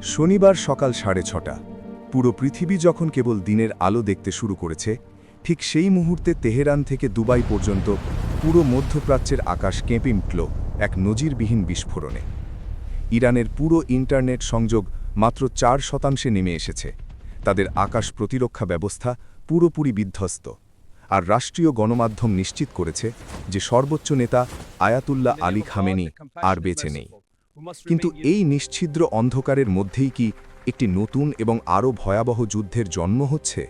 শনিবার সকাল 6:30 পুরো পৃথিবী যখন কেবল দিনের আলো দেখতে শুরু করেছে, ঠিক সেই মুহূর্তে তেহরান থেকে দুবাই পর্যন্ত পুরো মধ্যপ্রাচ্যের আকাশ কেঁপে উঠল এক নজিরবিহীন বিস্ফোরণে। ইরানের পুরো ইন্টারনেট সংযোগ মাত্র 4% নেমে এসেছে, তাদের আকাশ প্রতিরক্ষা ব্যবস্থা পুরোপুরি বিধ্বস্ত, আর রাষ্ট্রীয় গণমাধ্যম নিশ্চিত করেছে যে সর্বোচ্চ নেতা আয়াতুল্লাহ আলী খামেনি আর বেঁচে নেই। কিন্তু এই নিশ্ছিদ্র অন্ধকারের মধ্যেই কি একটি নতুন এবং আরও ভয়াবহ যুদ্ধের জন্ম হচ্ছে,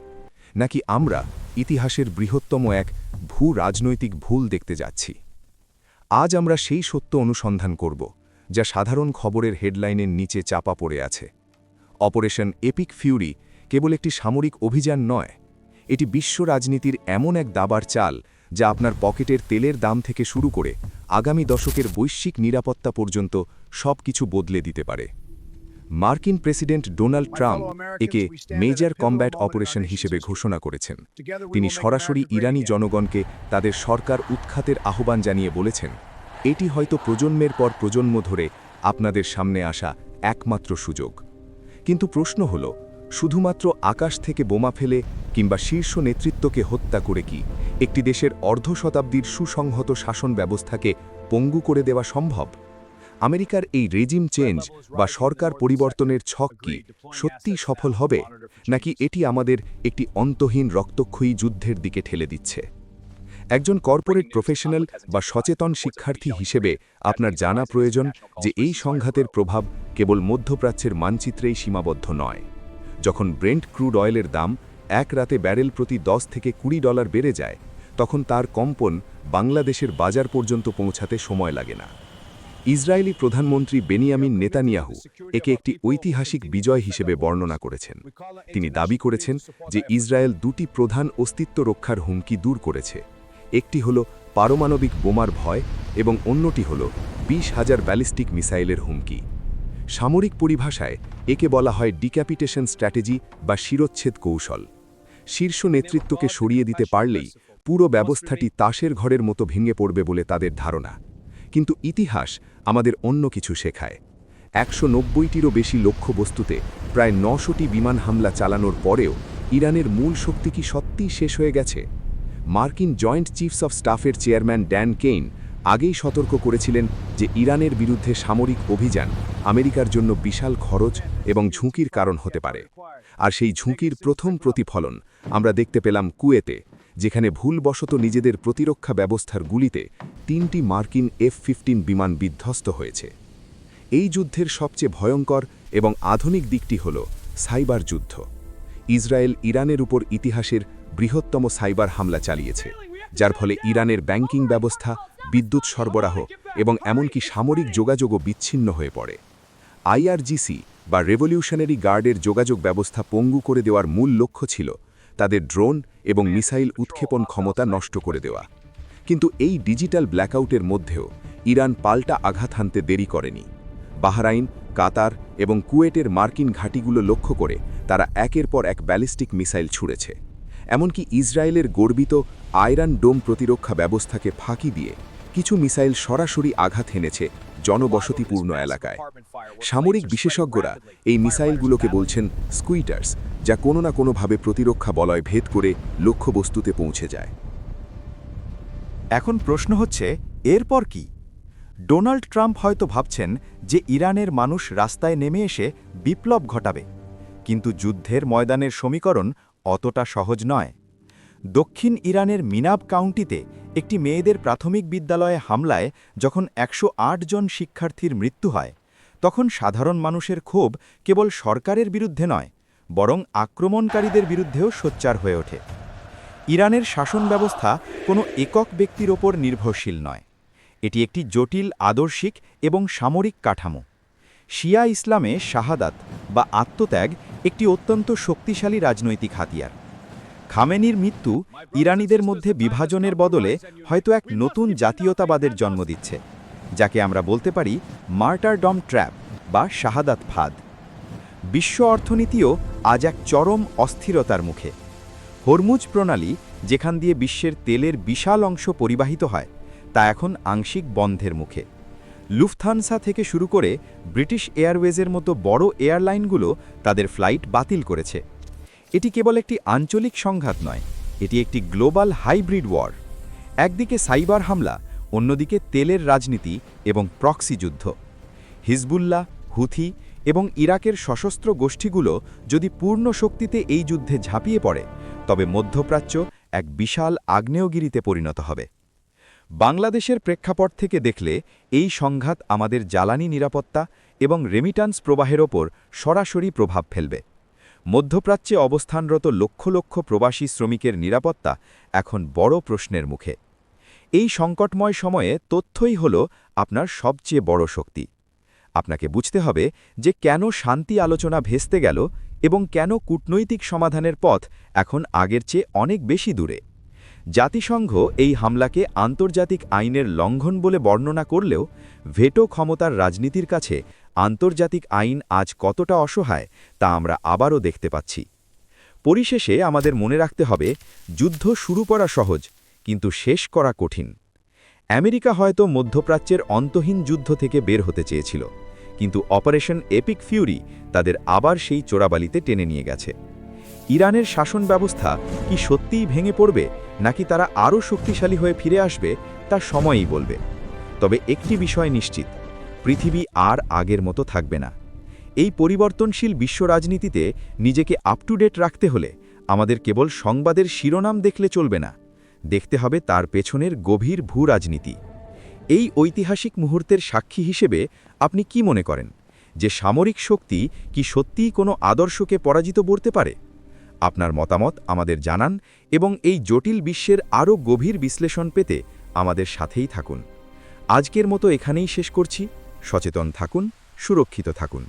নাকি আমরা ইতিহাসের বৃহত্তম এক রাজনৈতিক ভুল দেখতে যাচ্ছি? আজ আমরা সেই সত্য অনুসন্ধান করব যা সাধারণ খবরের হেডলাইনের নিচে চাপা পড়ে আছে। অপারেশন এপিক ফিউরি কেবল একটি সামরিক অভিযান নয়, এটি বিশ্ব রাজনীতির এমন এক দাবার চাল যা আপনার পকেটের তেলের দাম থেকে শুরু করে আগামী দশকের বৈশ্বিক নিরাপত্তা পর্যন্ত সবকিছু বদলে দিতে পারে। মার্কিন প্রেসিডেন্ট ডোনাল্ড ট্রাম্প একে মেজর কমব্যাট অপারেশন হিসেবে ঘোষণা করেছেন। তিনি সরাসরি ইরানি জনগণকে তাদের সরকার উৎখাতের আহ্বান জানিয়ে বলেছেন, এটি হয়তো প্রজন্মের পর প্রজন্ম ধরে আপনাদের সামনে আসা একমাত্র সুযোগ। কিন্তু প্রশ্ন হল, শুধুমাত্র আকাশ থেকে বোমা ফেলে কিংবা শীর্ষ নেতৃত্বকে হত্যা করে কি একটি দেশের অর্ধ শতাব্দীর সুসংহত শাসন ব্যবস্থাকে পঙ্গু করে দেওয়া সম্ভব? আমেরিকার এই রেজিম চেঞ্জ বা সরকার পরিবর্তনের ছক কি সত্যিই সফল হবে, নাকি এটি আমাদের একটি অন্তহীন রক্তক্ষয়ী যুদ্ধের দিকে ঠেলে দিচ্ছে? একজন কর্পোরেট প্রফেশনাল বা সচেতন শিক্ষার্থী হিসেবে আপনার জানা প্রয়োজন যে এই সংঘাতের প্রভাব কেবল মধ্যপ্রাচ্যের মানচিত্রেই সীমাবদ্ধ নয়। যখন ব্রেন্ট ক্রুড অয়েলের দাম এক রাতে ব্যারেল প্রতি $10 থেকে $20 বেড়ে যায়, তখন তার কম্পন বাংলাদেশের বাজার পর্যন্ত পৌঁছাতে সময় লাগে না। ইসরায়েলি প্রধানমন্ত্রী বেনিয়ামিন নেতানিয়াহু একে একটি ঐতিহাসিক বিজয় হিসেবে বর্ণনা করেছেন। তিনি দাবি করেছেন যে ইসরায়েল দুটি প্রধান অস্তিত্ব রক্ষার হুমকি দূর করেছে, একটি হল পারমাণবিক বোমার ভয় এবং অন্যটি হল 20,000 ব্যালিস্টিক মিসাইলের হুমকি। সামরিক পরিভাষায় একে বলা হয় ডিক্যাপিটেশন স্ট্র্যাটেজি বা শিরোচ্ছেদ কৌশল। শীর্ষ নেতৃত্বকে সরিয়ে দিতে পারলেই পুরো ব্যবস্থাটি তাসের ঘরের মতো ভেঙে পড়বে বলে তাদের ধারণা। কিন্তু ইতিহাস আমাদের অন্য কিছু শেখায়। 190টিরও বেশি লক্ষ্যবস্তুতে প্রায় 900টি বিমান হামলা চালানোর পরেও ইরানের মূল শক্তি কি সত্যিই শেষ হয়ে গেছে? মার্কিন জয়েন্ট চিফস অফ স্টাফের চেয়ারম্যান ড্যান কেইন আগেই সতর্ক করেছিলেন যে ইরানের বিরুদ্ধে সামরিক অভিযান আমেরিকার জন্য বিশাল খরচ এবং ঝুঁকির কারণ হতে পারে। আর সেই ঝুঁকির প্রথম প্রতিফলন আমরা দেখতে পেলাম কুয়েতে, যেখানে ভুলবশত নিজেদের প্রতিরক্ষা ব্যবস্থার গুলিতে 3টি মার্কিন F-15 বিমান বিধ্বস্ত হয়েছে। এই যুদ্ধের সবচেয়ে ভয়ঙ্কর এবং আধুনিক দিকটি হল সাইবার যুদ্ধ। ইসরায়েল ইরানের উপর ইতিহাসের বৃহত্তম সাইবার হামলা চালিয়েছে, যার ফলে ইরানের ব্যাংকিং ব্যবস্থা, বিদ্যুৎ সরবরাহ এবং এমনকি সামরিক যোগাযোগও বিচ্ছিন্ন হয়ে পড়ে। IRGC বা রেভলিউশনারি গার্ডের যোগাযোগ ব্যবস্থা পঙ্গু করে দেওয়ার মূল লক্ষ্য ছিল তাদের ড্রোন এবং মিসাইল উৎক্ষেপণ ক্ষমতা নষ্ট করে দেওয়া। কিন্তু এই ডিজিটাল ব্ল্যাকআউটের মধ্যেও ইরান পাল্টা আঘাত হানতে দেরি করেনি। বাহরাইন, কাতার এবং কুয়েটের মার্কিন ঘাঁটিগুলো লক্ষ্য করে তারা একের পর এক ব্যালিস্টিক মিসাইল ছুঁড়েছে। এমনকি ইসরায়েলের গর্বিত আয়রন ডোম প্রতিরক্ষা ব্যবস্থাকে ফাঁকি দিয়ে কিছু মিসাইল সরাসরি আঘাত হেনেছে জনবসতিপূর্ণ এলাকায়। সামরিক বিশেষজ্ঞরা এই মিসাইলগুলোকে বলছেন স্কুইটার্স, যা কোনো না কোনোভাবে প্রতিরক্ষা বলয় ভেদ করে লক্ষ্যবস্তুতে পৌঁছে যায়। এখন প্রশ্ন হচ্ছে, এরপর কি? ডোনাল্ড ট্রাম্প হয়তো ভাবছেন যে ইরানের মানুষ রাস্তায় নেমে এসে বিপ্লব ঘটাবে, কিন্তু যুদ্ধের ময়দানের সমীকরণ অতটা সহজ নয়। দক্ষিণ ইরানের মিনাব কাউন্টিতে একটি মেয়েদের প্রাথমিক বিদ্যালয়ে হামলায় যখন 108 জন শিক্ষার্থীর মৃত্যু হয়, তখন সাধারণ মানুষের ক্ষোভ কেবল সরকারের বিরুদ্ধে নয়, বরং আক্রমণকারীদের বিরুদ্ধেও সোচ্চার হয়ে ওঠে। ইরানের শাসন ব্যবস্থা কোনো একক ব্যক্তির ওপর নির্ভরশীল নয়, এটি একটি জটিল আদর্শিক এবং সামরিক কাঠামো। শিয়া ইসলামে শাহাদাত বা আত্মত্যাগ একটি অত্যন্ত শক্তিশালী রাজনৈতিক হাতিয়ার। খামেনির মৃত্যু ইরানিদের মধ্যে বিভাজনের বদলে হয়তো এক নতুন জাতীয়তাবাদের জন্ম দিচ্ছে, যাকে আমরা বলতে পারি মার্টারডম ট্র্যাপ বা শাহাদাত ফাঁদ। বিশ্ব অর্থনীতিও আজ এক চরম অস্থিরতার মুখে। হরমুজ প্রণালী, যেখান দিয়ে বিশ্বের তেলের বিশাল অংশ পরিবাহিত হয়, তা এখন আংশিক বন্ধের মুখে। লুফথানসা থেকে শুরু করে ব্রিটিশ এয়ারওয়েজের মতো বড় এয়ারলাইনগুলো তাদের ফ্লাইট বাতিল করেছে। এটি কেবল একটি আঞ্চলিক সংঘাত নয়, এটি একটি গ্লোবাল হাইব্রিড ওয়ার। একদিকে সাইবার হামলা, অন্যদিকে তেলের রাজনীতি এবং প্রক্সি যুদ্ধ। হিজবুল্লাহ, হুথি এবং ইরাকের সশস্ত্র গোষ্ঠীগুলো যদি পূর্ণ শক্তিতে এই যুদ্ধে ঝাঁপিয়ে পড়ে, তবে মধ্যপ্রাচ্য এক বিশাল আগ্নেয়গিরিতে পরিণত হবে। বাংলাদেশের প্রেক্ষাপট থেকে দেখলে এই সংঘাত আমাদের জ্বালানি নিরাপত্তা এবং রেমিটান্স প্রবাহের ওপর সরাসরি প্রভাব ফেলবে। মধ্যপ্রাচ্যে অবস্থানরত লক্ষ লক্ষ প্রবাসী শ্রমিকের নিরাপত্তা এখন বড় প্রশ্নের মুখে। এই সংকটময় সময়ে তথ্যই হল আপনার সবচেয়ে বড় শক্তি। আপনাকে বুঝতে হবে যে কেন শান্তি আলোচনা ভেস্তে গেল এবং কেন কূটনৈতিক সমাধানের পথ এখন আগের চেয়ে অনেক বেশি দূরে। জাতিসংঘ এই হামলাকে আন্তর্জাতিক আইনের লঙ্ঘন বলে বর্ণনা করলেও ভেটো ক্ষমতার রাজনীতির কাছে আন্তর্জাতিক আইন আজ কতটা অসহায় তা আমরা আবারও দেখতে পাচ্ছি। পরিশেষে আমাদের মনে রাখতে হবে, যুদ্ধ শুরু করা সহজ, কিন্তু শেষ করা কঠিন। আমেরিকা হয়তো মধ্যপ্রাচ্যের অন্তহীন যুদ্ধ থেকে বের হতে চেয়েছিল, কিন্তু অপারেশন এপিক ফিউরি তাদের আবার সেই চোরাবালিতে টেনে নিয়ে গেছে। ইরানের শাসন ব্যবস্থা কি সত্যিই ভেঙে পড়বে, নাকি তারা আরও শক্তিশালী হয়ে ফিরে আসবে, তা সময়ই বলবে। তবে একটি বিষয় নিশ্চিত, পৃথিবী আর আগের মতো থাকবে না। এই পরিবর্তনশীল বিশ্ব রাজনীতিতে নিজেকে আপ টু ডেট রাখতে হলে আমাদের কেবল সংবাদের শিরোনাম দেখলে চলবে না, দেখতে হবে তার পেছনের গভীর ভূ রাজনীতি। এই ঐতিহাসিক মুহূর্তের সাক্ষী হিসেবে আপনি কি মনে করেন যে সামরিক শক্তি কি সত্যিই কোনো আদর্শকে পরাজিত করতে পারে? আপনার মতামত আমাদের জানান এবং এই জটিল বিশ্বের আরও গভীর বিশ্লেষণ পেতে আমাদের সাথেই থাকুন। আজকের মতো এখানেই শেষ করছি। সচেতন থাকুন, সুরক্ষিত থাকুন।